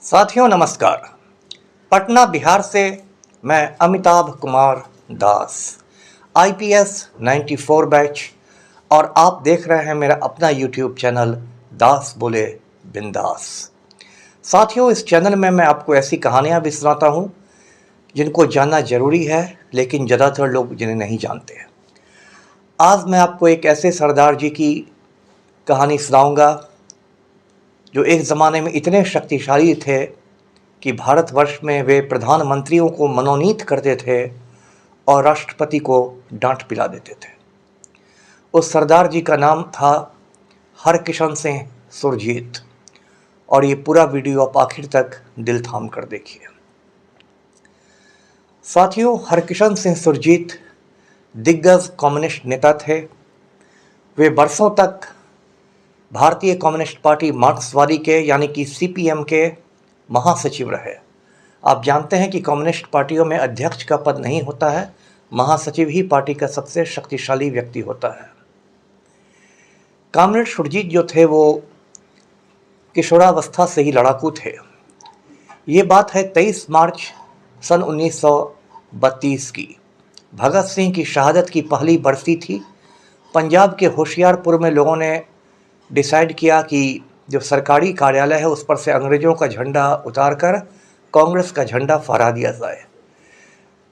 साथियों नमस्कार। पटना बिहार से मैं अमिताभ कुमार दास, आईपीएस 94 बैच, और आप देख रहे हैं मेरा अपना यूट्यूब चैनल दास बोले बिंदास। साथियों, इस चैनल में मैं आपको ऐसी कहानियां भी सुनाता हूं जिनको जानना जरूरी है, लेकिन ज़्यादातर लोग जिन्हें नहीं जानते हैं। आज मैं आपको एक ऐसे सरदार जी की कहानी सुनाऊंगा जो एक ज़माने में इतने शक्तिशाली थे कि भारतवर्ष में वे प्रधानमंत्रियों को मनोनीत करते थे और राष्ट्रपति को डांट पिला देते थे। उस सरदार जी का नाम था हरकिशन सिंह सुरजीत, और ये पूरा वीडियो आप आखिर तक दिल थाम कर देखिए। साथियों, हरकिशन सिंह सुरजीत दिग्गज कम्युनिस्ट नेता थे। वे बरसों तक भारतीय कम्युनिस्ट पार्टी मार्क्सवादी के यानी कि सीपीएम के महासचिव रहे। आप जानते हैं कि कम्युनिस्ट पार्टियों में अध्यक्ष का पद नहीं होता है, महासचिव ही पार्टी का सबसे शक्तिशाली व्यक्ति होता है। कॉमरेड सुरजीत जो थे वो किशोरावस्था से ही लड़ाकू थे। ये बात है 23 मार्च सन 1932 की। भगत सिंह की शहादत की पहली बरसी थी। पंजाब के होशियारपुर में लोगों ने डिसाइड किया कि जो सरकारी कार्यालय है उस पर से अंग्रेज़ों का झंडा उतारकर कांग्रेस का झंडा फहरा दिया जाए।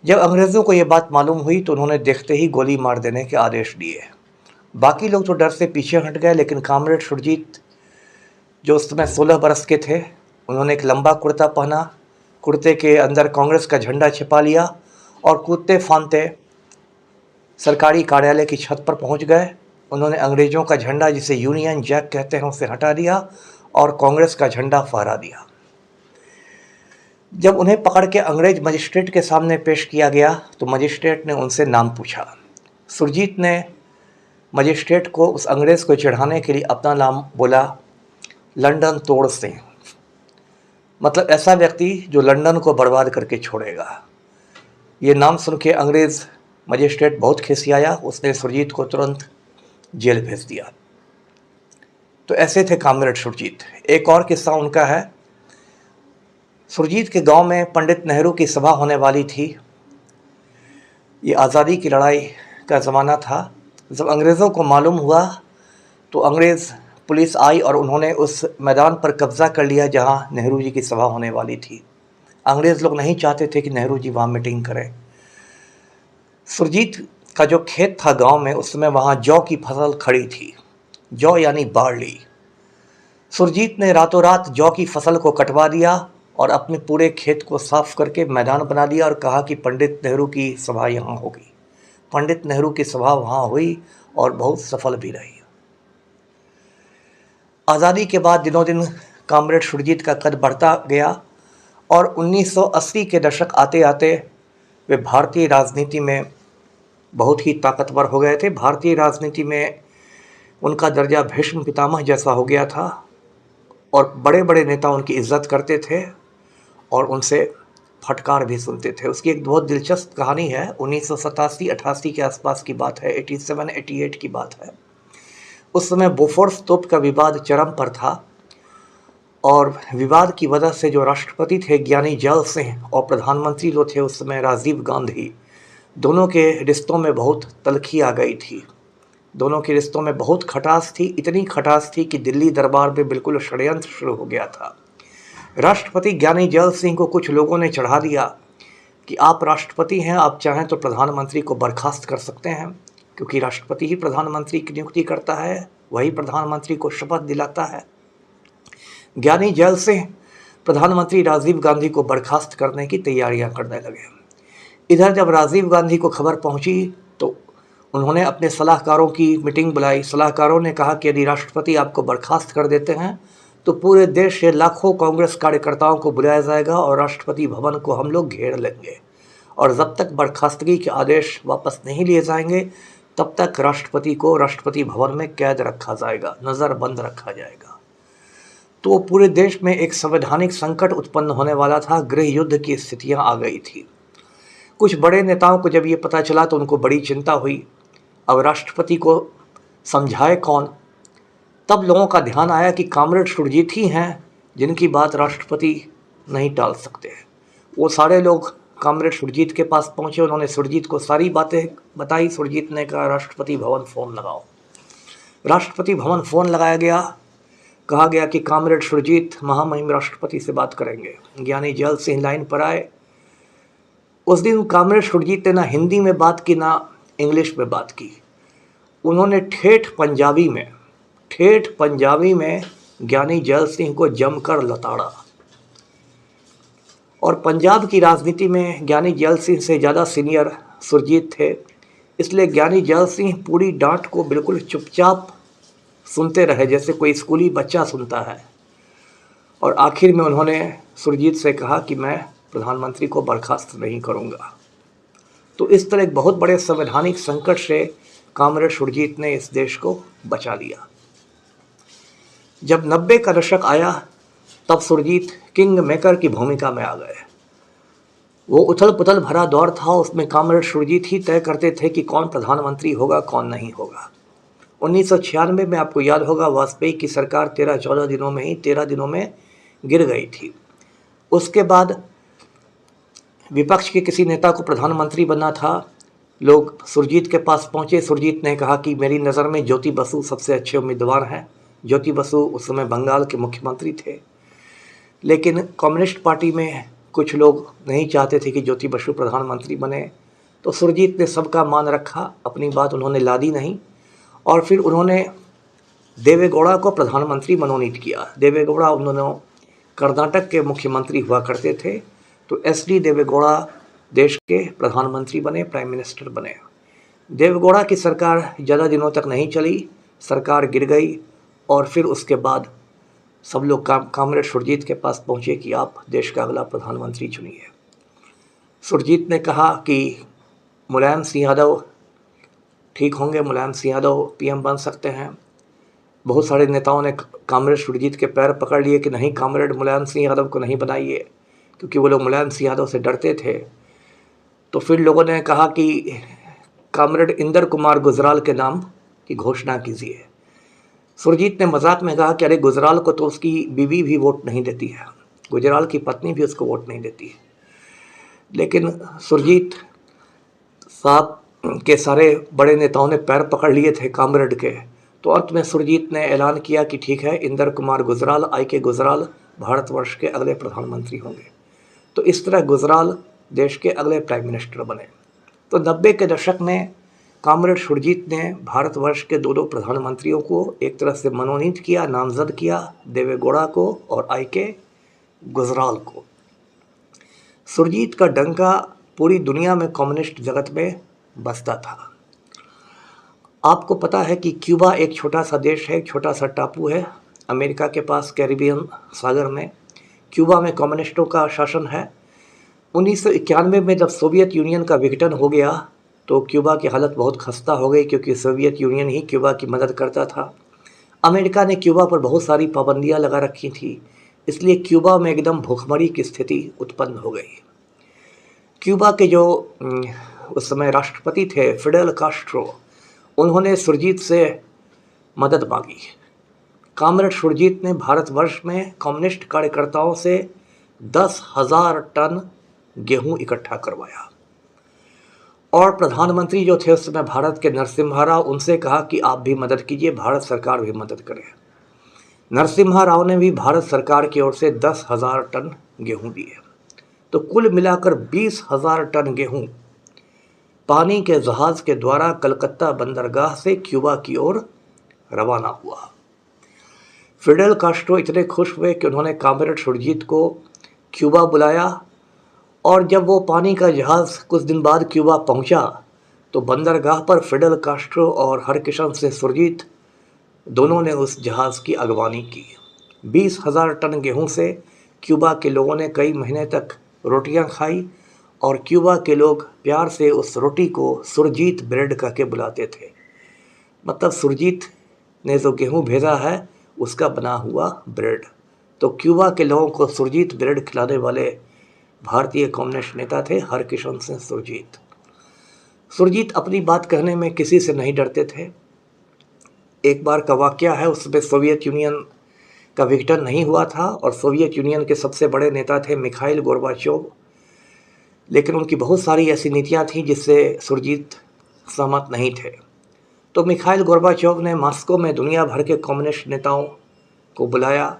जब अंग्रेज़ों को ये बात मालूम हुई तो उन्होंने देखते ही गोली मार देने के आदेश दिए। बाकी लोग तो डर से पीछे हट गए, लेकिन कॉमरेड सुरजीत जो उस समय 16 बरस के थे, उन्होंने एक लंबा कुर्ता पहना, कुर्ते के अंदर कांग्रेस का झंडा छिपा लिया और कूदते फांदते सरकारी कार्यालय की छत पर पहुंच गए। उन्होंने अंग्रेज़ों का झंडा, जिसे यूनियन जैक कहते हैं, उसे हटा दिया और कांग्रेस का झंडा फहरा दिया। जब उन्हें पकड़ के अंग्रेज मजिस्ट्रेट के सामने पेश किया गया तो मजिस्ट्रेट ने उनसे नाम पूछा। सुरजीत ने मजिस्ट्रेट को उस अंग्रेज को चिढ़ाने के लिए अपना नाम बोला, लंदन तोड़ सिंह, मतलब ऐसा व्यक्ति जो लंदन को बर्बाद करके छोड़ेगा। ये नाम सुन के अंग्रेज़ मजिस्ट्रेट बहुत खिसियाया। उसने सुरजीत को तुरंत जेल भेज दिया। तो ऐसे थे कॉमरेड सुरजीत। एक और किस्सा उनका है। सुरजीत के गांव में पंडित नेहरू की सभा होने वाली थी। ये आज़ादी की लड़ाई का ज़माना था। जब अंग्रेज़ों को मालूम हुआ तो अंग्रेज़ पुलिस आई और उन्होंने उस मैदान पर कब्ज़ा कर लिया जहां नेहरू जी की सभा होने वाली थी। अंग्रेज़ लोग नहीं चाहते थे कि नेहरू जी वहाँ मीटिंग करें। सुरजीत का जो खेत था गांव में, उस समय वहाँ जौ की फसल खड़ी थी, जौ यानी बार्ली। सुरजीत ने रातों रात जौ की फसल को कटवा दिया और अपने पूरे खेत को साफ करके मैदान बना दिया और कहा कि पंडित नेहरू की सभा यहाँ होगी। पंडित नेहरू की सभा वहाँ हुई और बहुत सफल भी रही। आज़ादी के बाद दिनों दिन कॉमरेड सुरजीत का कद बढ़ता गया और 1980 के दशक आते आते वे भारतीय राजनीति में बहुत ही ताकतवर हो गए थे। भारतीय राजनीति में उनका दर्जा भीष्म पितामह जैसा हो गया था और बड़े बड़े नेता उनकी इज्जत करते थे और उनसे फटकार भी सुनते थे। उसकी एक बहुत दिलचस्प कहानी है। 1987-88 के आसपास की बात है, 87-88 की बात है। उस समय बोफोर्स तोप का विवाद चरम पर था और विवाद की वजह से जो राष्ट्रपति थे ज्ञानी जैल सिंह और प्रधानमंत्री जो थे उस समय राजीव गांधी, दोनों के रिश्तों में बहुत तलखी आ गई थी। दोनों के रिश्तों में बहुत खटास थी। इतनी खटास थी कि दिल्ली दरबार में बिल्कुल षड्यंत्र शुरू हो गया था। राष्ट्रपति ज्ञानी जैल सिंह को कुछ लोगों ने चढ़ा दिया कि आप राष्ट्रपति हैं, आप चाहें तो प्रधानमंत्री को बर्खास्त कर सकते हैं, क्योंकि राष्ट्रपति ही प्रधानमंत्री की नियुक्ति करता है, वही प्रधानमंत्री को शपथ दिलाता है। ज्ञानी जैल सिंह प्रधानमंत्री राजीव गांधी को बर्खास्त करने की तैयारियां करने लगे। इधर जब राजीव गांधी को खबर पहुंची तो उन्होंने अपने सलाहकारों की मीटिंग बुलाई। सलाहकारों ने कहा कि यदि राष्ट्रपति आपको बर्खास्त कर देते हैं तो पूरे देश से लाखों कांग्रेस कार्यकर्ताओं को बुलाया जाएगा और राष्ट्रपति भवन को हम लोग घेर लेंगे, और जब तक बर्खास्तगी के आदेश वापस नहीं लिए जाएंगे तब तक राष्ट्रपति को राष्ट्रपति भवन में कैद रखा जाएगा, नज़रबंद रखा जाएगा। तो पूरे देश में एक संवैधानिक संकट उत्पन्न होने वाला था। गृह युद्ध की स्थितियां आ गई थी। कुछ बड़े नेताओं को जब ये पता चला तो उनको बड़ी चिंता हुई। अब राष्ट्रपति को समझाए कौन? तब लोगों का ध्यान आया कि कॉमरेड सुरजीत ही हैं जिनकी बात राष्ट्रपति नहीं टाल सकते। वो सारे लोग कॉमरेड सुरजीत के पास पहुंचे, उन्होंने सुरजीत को सारी बातें बताई। सुरजीत ने कहा राष्ट्रपति भवन फ़ोन लगाओ। राष्ट्रपति भवन फ़ोन लगाया गया। कहा गया कि कॉमरेड सुरजीत महामहिम राष्ट्रपति से बात करेंगे। ज्ञानी जैल सिंह लाइन पर आए। उस दिन कॉमरेड सुरजीत ने ना हिंदी में बात की ना इंग्लिश में बात की। उन्होंने ठेठ पंजाबी में ज्ञानी जैल सिंह को जमकर लताड़ा। और पंजाब की राजनीति में ज्ञानी जैल सिंह से ज़्यादा सीनियर सुरजीत थे, इसलिए ज्ञानी जैल सिंह पूरी डांट को बिल्कुल चुपचाप सुनते रहे, जैसे कोई स्कूली बच्चा सुनता है। और आखिर में उन्होंने सुरजीत से कहा कि मैं प्रधानमंत्री को बर्खास्त नहीं करूंगा। तो इस तरह एक बहुत बड़े संवैधानिक संकट से कॉमरेड सुरजीत ने इस देश को बचा लिया। जब 90 का दशक आया तब सुरजीत किंग मेकर की भूमिका में आ गए। वो उथल पुथल भरा दौर था, उसमें कॉमरेड सुरजीत ही तय करते थे कि कौन प्रधानमंत्री होगा कौन नहीं होगा। 1996 में आपको याद होगा वाजपेयी की सरकार 13 दिनों में गिर गई थी। उसके बाद विपक्ष के किसी नेता को प्रधानमंत्री बनना था। लोग सुरजीत के पास पहुंचे। सुरजीत ने कहा कि मेरी नज़र में ज्योति बसु सबसे अच्छे उम्मीदवार हैं। ज्योति बसु उस समय बंगाल के मुख्यमंत्री थे, लेकिन कम्युनिस्ट पार्टी में कुछ लोग नहीं चाहते थे कि ज्योति बसु प्रधानमंत्री बने। तो सुरजीत ने सबका मान रखा, अपनी बात उन्होंने लादी नहीं। और फिर उन्होंने देवेगौड़ा को प्रधानमंत्री मनोनीत किया। देवेगौड़ा उन्होंने कर्नाटक के मुख्यमंत्री हुआ करते थे। तो SD देवेगौड़ा देश के प्रधानमंत्री बने, प्राइम मिनिस्टर बने। देवेगौड़ा की सरकार ज़्यादा दिनों तक नहीं चली, सरकार गिर गई। और फिर उसके बाद सब लोग कॉमरेड सुरजीत के पास पहुँचे कि आप देश का अगला प्रधानमंत्री चुनिए। सुरजीत ने कहा कि मुलायम सिंह यादव ठीक होंगे, मुलायम सिंह यादव PM बन सकते हैं। बहुत सारे नेताओं ने कॉमरेड सुरजीत के पैर पकड़ लिए कि नहीं, कॉमरेड मुलायम सिंह यादव को नहीं बनाइए, क्योंकि वो लोग मुलायम सिंह यादव से डरते थे। तो फिर लोगों ने कहा कि कॉमरेड इंदर कुमार गुजराल के नाम की घोषणा कीजिए। सुरजीत ने मजाक में कहा कि अरे गुजराल को तो उसकी बीवी भी वोट नहीं देती है, गुजराल की पत्नी भी उसको वोट नहीं देती है। लेकिन सुरजीत साहब के सारे बड़े नेताओं ने पैर पकड़ लिए थे कॉमरेड के। तो अंत में सुरजीत ने ऐलान किया कि ठीक है, इंदर कुमार गुजराल IK गुजराल भारतवर्ष के अगले प्रधानमंत्री होंगे। तो इस तरह गुजराल देश के अगले प्राइम मिनिस्टर बने। तो 90 के दशक में कॉमरेड सुरजीत ने भारतवर्ष के दो प्रधानमंत्रियों को एक तरह से मनोनीत किया, नामजद किया, देवेगौड़ा को और IK गुजराल को। सुरजीत का डंका पूरी दुनिया में कम्युनिस्ट जगत में बसता था। आपको पता है कि क्यूबा एक छोटा सा देश है, एक छोटा सा टापू है अमेरिका के पास, कैरिबियन सागर में। क्यूबा में कम्युनिस्टों का शासन है। 1991 में जब सोवियत यूनियन का विघटन हो गया तो क्यूबा की हालत बहुत खस्ता हो गई, क्योंकि सोवियत यूनियन ही क्यूबा की मदद करता था। अमेरिका ने क्यूबा पर बहुत सारी पाबंदियां लगा रखी थी, इसलिए क्यूबा में एकदम भूखमरी की स्थिति उत्पन्न हो गई। क्यूबा के जो उस समय राष्ट्रपति थे फिडेल कास्ट्रो, उन्होंने सुरजीत से मदद मांगी। कॉमरेड सुरजीत ने भारतवर्ष में कम्युनिस्ट कार्यकर्ताओं से 10,000 टन गेहूं इकट्ठा करवाया। और प्रधानमंत्री जो थे उस समय भारत के नरसिम्हा राव, उनसे कहा कि आप भी मदद कीजिए, भारत सरकार भी मदद करे। नरसिम्हा राव ने भी भारत सरकार की ओर से 10,000 टन गेहूं दिए। तो कुल मिलाकर 20,000 टन गेहूं पानी के जहाज के द्वारा कलकत्ता बंदरगाह से क्यूबा की ओर रवाना हुआ। फिडेल कास्ट्रो इतने खुश हुए कि उन्होंने कॉमरेड सुरजीत को क्यूबा बुलाया। और जब वो पानी का जहाज़ कुछ दिन बाद क्यूबा पहुंचा तो बंदरगाह पर फिडेल कास्ट्रो और हरकिशन सिंह सुरजीत दोनों ने उस जहाज़ की अगवानी की। 20,000 टन गेहूं से क्यूबा के लोगों ने कई महीने तक रोटियां खाई, और क्यूबा के लोग प्यार से उस रोटी को सुरजीत ब्रेड कह के बुलाते थे। मतलब सुरजीत ने जो गेहूं भेजा है उसका बना हुआ ब्रेड। तो क्यूबा के लोगों को सुरजीत ब्रेड खिलाने वाले भारतीय कम्युनिस्ट नेता थे हरकिशन सिंह सुरजीत। सुरजीत अपनी बात कहने में किसी से नहीं डरते थे। एक बार का वाकया है, उसमें सोवियत यूनियन का विघटन नहीं हुआ था और सोवियत यूनियन के सबसे बड़े नेता थे मिखाइल गोर्बाचोव। लेकिन उनकी बहुत सारी ऐसी नीतियां थीं जिससे सुरजीत सहमत नहीं थे। तो मिखाइल गोर्बाचोव ने मॉस्को में दुनिया भर के कम्युनिस्ट नेताओं को बुलाया।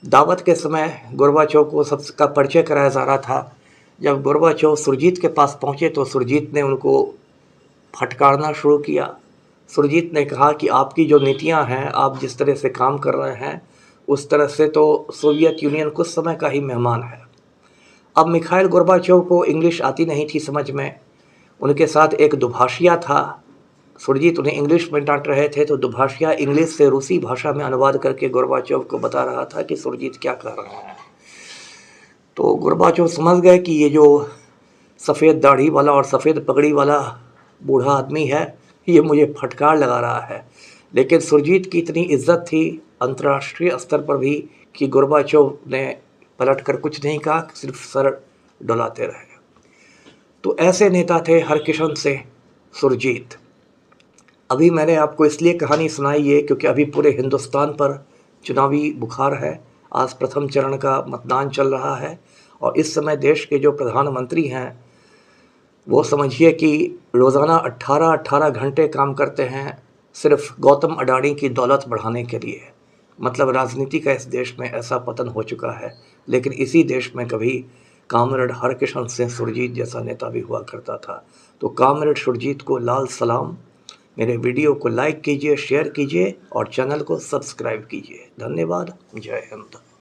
दावत के समय गोर्बाचोव को सबका परिचय कराया जा रहा था। जब गोर्बाचोव सुरजीत के पास पहुंचे तो सुरजीत ने उनको फटकारना शुरू किया। सुरजीत ने कहा कि आपकी जो नीतियां हैं, आप जिस तरह से काम कर रहे हैं, उस तरह से तो सोवियत यूनियन कुछ समय का ही मेहमान है। अब मिखाइल गोर्बाचोव को इंग्लिश आती नहीं थी समझ में। उनके साथ एक दुभाषिया था। सुरजीत उन्हें इंग्लिश में डांट रहे थे तो दुभाषिया इंग्लिश से रूसी भाषा में अनुवाद करके गोर्बाचोव को बता रहा था कि सुरजीत क्या कह रहे हैं। तो गोर्बाचोव समझ गए कि ये जो सफ़ेद दाढ़ी वाला और सफ़ेद पगड़ी वाला बूढ़ा आदमी है, ये मुझे फटकार लगा रहा है। लेकिन सुरजीत की इतनी इज्जत थी अंतर्राष्ट्रीय स्तर पर भी कि गोर्बाचोव ने पलटकर कुछ नहीं कहा, सिर्फ सर डुलाते रहे। तो ऐसे नेता थे हरकिशन से सुरजीत। अभी मैंने आपको इसलिए कहानी सुनाई है क्योंकि अभी पूरे हिंदुस्तान पर चुनावी बुखार है। आज प्रथम चरण का मतदान चल रहा है और इस समय देश के जो प्रधानमंत्री हैं वो समझिए कि रोज़ाना 18-18 घंटे काम करते हैं सिर्फ गौतम अडानी की दौलत बढ़ाने के लिए। मतलब राजनीति का इस देश में ऐसा पतन हो चुका है। लेकिन इसी देश में कभी कामरेड हरकिशन सिंह सुरजीत जैसा नेता भी हुआ करता था। तो कामरेड सुरजीत को लाल सलाम। मेरे वीडियो को लाइक कीजिए, शेयर कीजिए और चैनल को सब्सक्राइब कीजिए। धन्यवाद। जय हिंद।